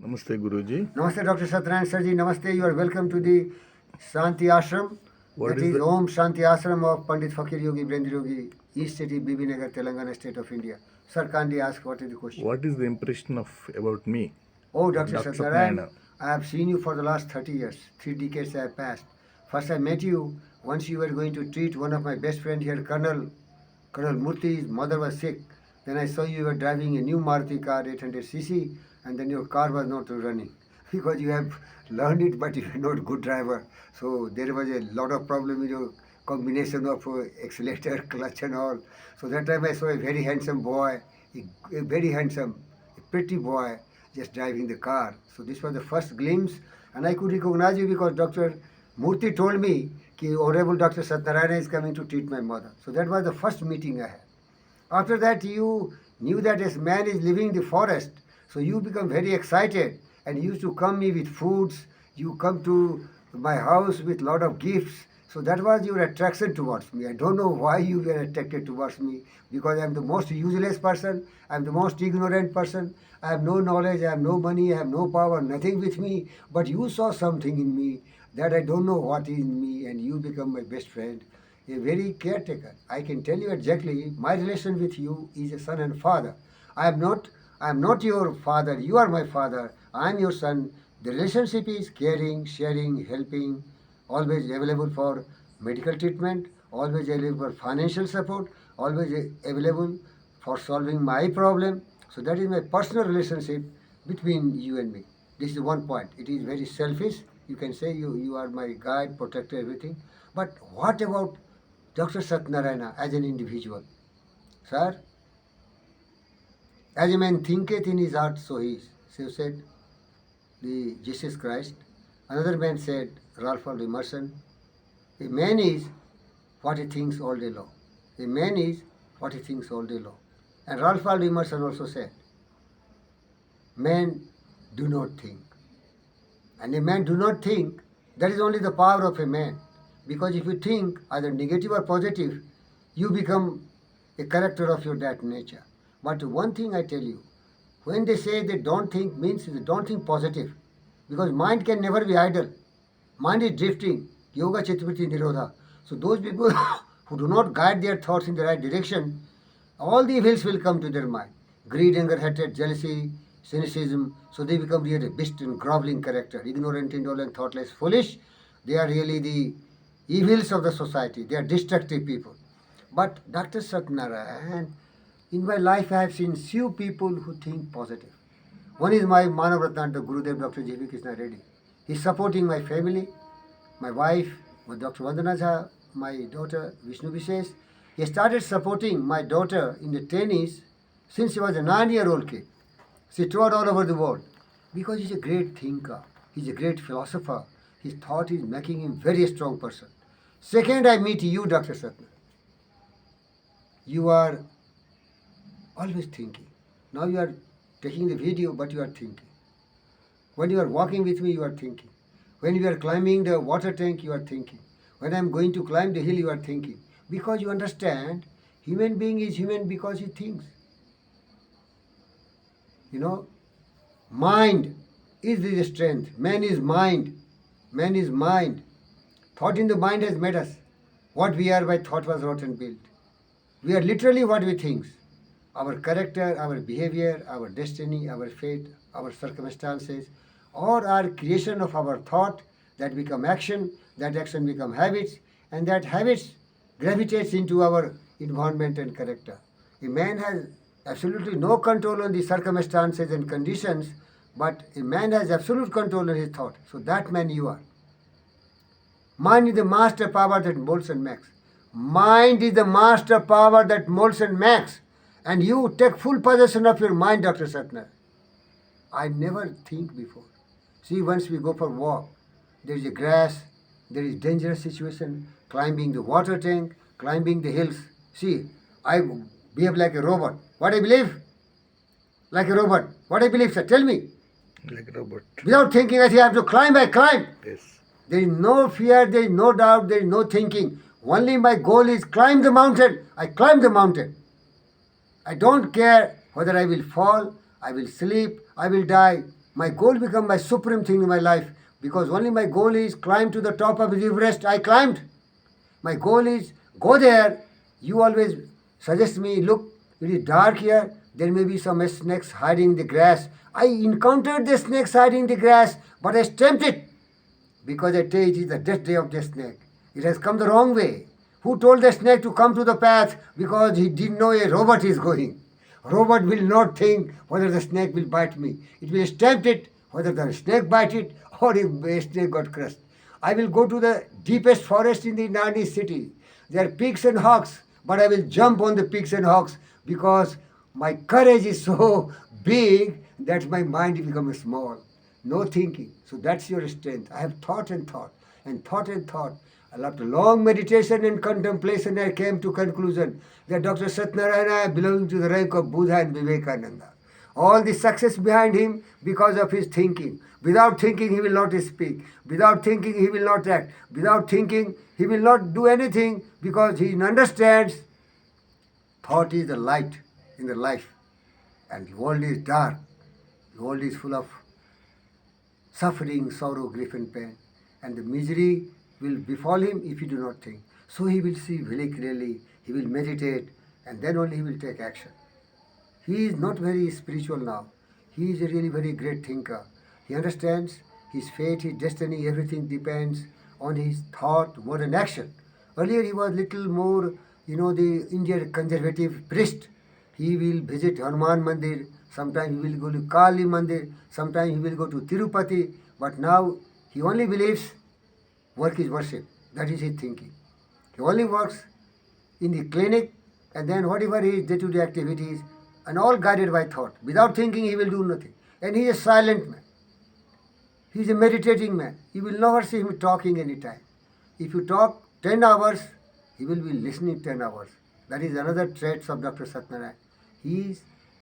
Namaste, Guruji. Namaste, Dr. Satyanarayana Sarji. Namaste. You are welcome to the Shanti Ashram. What That is is the Om Shanti Ashram of Pandit Fakir Yogi Virendradr Yogi, East City, Bibi Nagar, Telangana State of India. Sir, kindly ask what is the question? what is the impression of about me? Oh, Dr. Dr. Satyanarayana, Satyanarayana. I have seen you for the last 30 years. 3 decades I have passed. First I met you once you were going to treat one of my best friend here, Colonel Murthy's mother was sick. Then I saw you were driving a new Maruti car, 800cc, and then your car was not running because you have learned it, but you are not good driver. So there was a lot of problem with your combination of accelerator, clutch, and all. So that time I saw a very handsome boy, a very handsome, a pretty boy, just driving the car. So this was the first glimpse, and I could recognize you because Dr. Murthy told me that Honorable Dr. Satyanarayana is coming to treat my mother. So that was the first meeting I had. After that, you knew that this man is living in the forest. So you become very excited and used to come me with foods. You come to my house with lot of gifts. So that was your attraction towards me. I don't know why you were attracted towards me because I'm the most useless person. I'm the most ignorant person. I have no knowledge. I have no money. I have no power. Nothing with me. But you saw something in me that I don't know what is in me, and you become my best friend, a very caretaker. I can tell you exactly my relation with you is a son and father. I am not your father, you are my father, I am your son. The relationship is caring, sharing, helping, always available for medical treatment, always available for financial support, always available for solving my problem. So that is my personal relationship between you and me. This is one point. It is very selfish. You can say you are my guide, protector, everything. But what about Dr. Satyanarayana as an individual? Sir, as a man thinketh in his heart, so he is. So said the Jesus Christ. Another man said, Ralph Waldo Emerson, a man is what he thinks all day long. A man is what he thinks all day long. And Ralph Waldo Emerson also said, men do not think. And a man do not think, that is only the power of a man. Because if you think either negative or positive, you become a character of your that nature. But one thing I tell you, when they say they don't think, means they don't think positive. Because mind can never be idle. Mind is drifting. Yoga Chittavritti Nirodha. So those people who do not guide their thoughts in the right direction, all the evils will come to their mind. Greed, anger, hatred, jealousy, cynicism. So they become really a beast and groveling character. Ignorant, indolent, thoughtless, foolish. They are really the evils of the society. They are destructive people. But Dr. Satyanarayana, in my life I have seen few people who think positive. One is my Manavratna, the Gurudev, Dr. J.V. Krishna Reddy. He is supporting my family, my wife, Dr. Vandana Jha, my daughter Vishnu Vishesh. He started supporting my daughter in the tennis since she was a 9-year-old kid. She toured all over the world because he's a great thinker. He's a great philosopher. His thought is making him very strong person. Second, I meet you, Dr. Satna. You are always thinking. Now you are taking the video, but you are thinking. When you are walking with me, you are thinking. When you are climbing the water tank, you are thinking. When I am going to climb the hill, you are thinking. Because you understand, human being is human because he thinks. You know, mind is the strength. Man is mind. Man is mind. Thought in the mind has made us. What we are by thought was wrought and built. We are literally what we think. Our character, our behavior, our destiny, our fate, our circumstances, all are creation of our thought that become action, that action become habits, and that habits gravitates into our environment and character. A man has absolutely no control on the circumstances and conditions, but a man has absolute control on his thought. So that man you are. Mind is the master power that molds and makes. Mind is the master power that molds and makes. And you take full possession of your mind, Dr. Satner. I never think before. See, once we go for walk, there is a grass, there is dangerous situation, climbing the water tank, climbing the hills. See, I behave like a robot. What I believe? Like a robot. What I believe, sir? Tell me. Like a robot. Without thinking, I say I have to climb, I climb. Yes. There is no fear, there is no doubt, there is no thinking. Only my goal is climb the mountain. I climb the mountain. I don't care whether I will fall, I will sleep, I will die. My goal become my supreme thing in my life, because only my goal is climb to the top of the Everest. I climbed. My goal is go there. You always suggest me, look, it is dark here. There may be some snakes hiding in the grass. I encountered the snakes hiding in the grass, but I stamped it, because I tell you, it is the death day of the snake. It has come the wrong way. Who told the snake to come to the path? Because he didn't know a robot is going. Robot will not think whether the snake will bite me. It will stamp it, whether the snake bite it or if the snake got crushed. I will go to the deepest forest in the Nani city. There are pigs and hawks, but I will jump on the pigs and hawks, because my courage is so big that my mind becomes small. No thinking. So that's your strength. I have thought and thought and thought and thought. After long meditation and contemplation, I came to conclusion that Dr. Satyanarayana belonging to the rank of Buddha and Vivekananda. All the success behind him because of his thinking. Without thinking, he will not speak. Without thinking, he will not act. Without thinking, he will not do anything, because he understands thought is the light in the life. And the world is dark. The world is full of suffering, sorrow, grief and pain. And the misery will befall him if he do not think. So he will see very clearly, he will meditate, and then only he will take action. He is not very spiritual now. He is a really very great thinker. He understands his fate, his destiny, everything depends on his thought more than action. Earlier he was little more, the Indian conservative priest. He will visit Hanuman Mandir, sometimes he will go to Kali Mandir, sometimes he will go to Tirupati, but now he only believes work is worship. That is his thinking. He only works in the clinic, and then whatever his day-to-day activities, and all guided by thought. Without thinking, he will do nothing. And he is a silent man. He is a meditating man. You will never see him talking any time. If you talk 10 hours, he will be listening 10 hours. That is another trait of Dr. Satyanarayana. He is